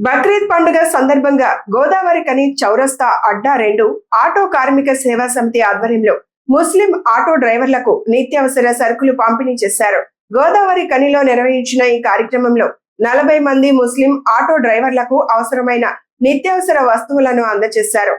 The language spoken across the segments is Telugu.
బక్రీద్ పండుగ సందర్భంగా గోదావరి కని చౌరస్తా అడ్డా 2 ఆటో కార్మిక సేవా సమితి ఆధ్వర్యంలో ముస్లిం ఆటో డ్రైవర్లకు నిత్యావసర సరుకులు పంపిణీ చేశారు. గోదావరి కనిలో నిర్వహించిన ఈ కార్యక్రమంలో 40 మంది ముస్లిం ఆటో డ్రైవర్లకు అవసరమైన నిత్యావసర వస్తువులను అందజేశారు.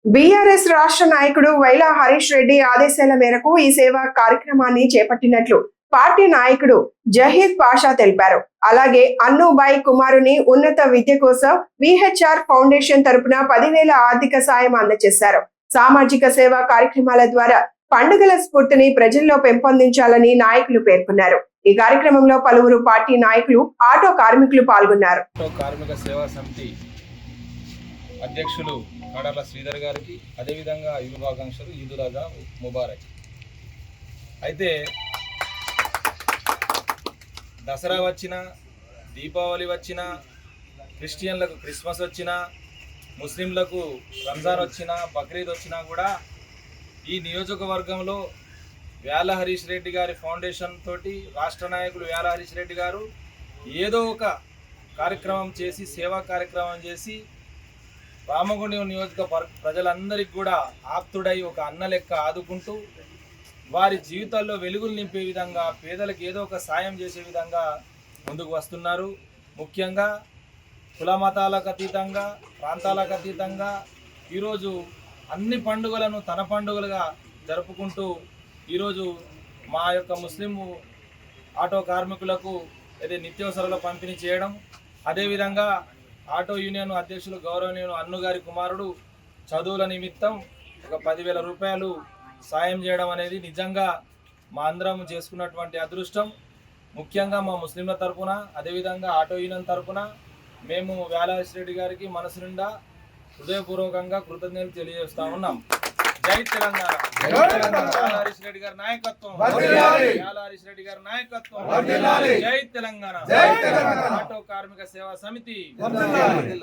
బీఆర్ఎస్ రాష్ట్ర నాయకుడు వైలా హరీష్ రెడ్డి ఆదేశాల మేరకు ఈ సేవా కార్యక్రమాన్ని చేపట్టినట్లు పార్టీ నాయకుడు జహీద్ పాషా తెలిపారు. అలాగే అన్నుబాయి కుమారుని ఉన్నత విద్య కోసం విహెచ్ఆర్ ఫౌండేషన్ తరపున 10,000 ఆర్థిక సాయం అందజేశారు. సామాజిక సేవా కార్యక్రమాల ద్వారా పండుగల స్ఫూర్తిని ప్రజల్లో పెంపొందించాలని నాయకులు పేర్కొన్నారు. ఈ కార్యక్రమంలో పలువురు పార్టీ నాయకులు, ఆటో కార్మికులు పాల్గొన్నారు. కార్మిక సేవా సమితి అధ్యక్షులు కాడాల శ్రీధర్ గారికి అదేవిధంగా శుభాకాంక్షలు, ఈదుల్ అజా ముబారక్. అయితే దసరా వచ్చినా, దీపావళి వచ్చినా, క్రిస్టియన్లకు క్రిస్మస్ వచ్చినా, ముస్లింలకు రంజాన్ వచ్చినా, బక్రీద్ వచ్చినా కూడా ఈ నియోజకవర్గంలో వేల హరీష్ రెడ్డి గారి ఫౌండేషన్ తోటి రాష్ట్ర నాయకులు వేల హరీష్ రెడ్డి గారు ఏదో ఒక కార్యక్రమం చేసి, సేవా కార్యక్రమం చేసి రామగుండం నియోజకవర్గ ప్రజలందరికీ కూడా ఆప్తుడై ఒక అన్న లెక్క ఆదుకుంటూ వారి జీవితాల్లో వెలుగులు నింపే విధంగా, పేదలకు ఏదో ఒక సాయం చేసే విధంగా ముందుకు వస్తున్నారు. ముఖ్యంగా కుల మతాలకు అతీతంగా, ప్రాంతాలకు అతీతంగా ఈరోజు అన్ని పండుగలను తన పండుగలుగా జరుపుకుంటూ ఈరోజు మా యొక్క ముస్లిం ఆటో కార్మికులకు నిత్యావసరాల పంపిణీ చేయడం, అదేవిధంగా ఆటో యూనియన్ అధ్యక్షులు గౌరవనీయులు అన్నుగారి కుమారుడు చదువుల నిమిత్తం ఒక 10,000 రూపాయలు సాయం చేయడం అనేది నిజంగా మా అందరం చేసుకున్నటువంటి అదృష్టం. ముఖ్యంగా మా ముస్లింల తరపున, అదేవిధంగా ఆటో యూనియన్ తరపున మేము వేల హరీష్ రెడ్డి గారికి మనసు నిండా హృదయపూర్వకంగా కృతజ్ఞతలు తెలియజేస్తా ఉన్నాం. జై తెలంగాణ. వేల హరీష్ రెడ్డి గారి నాయకత్వం, వేల హరీష్ రెడ్డి గారి నాయకత్వం. జై తెలంగాణ. ఆటో కార్మిక సేవా సమితి.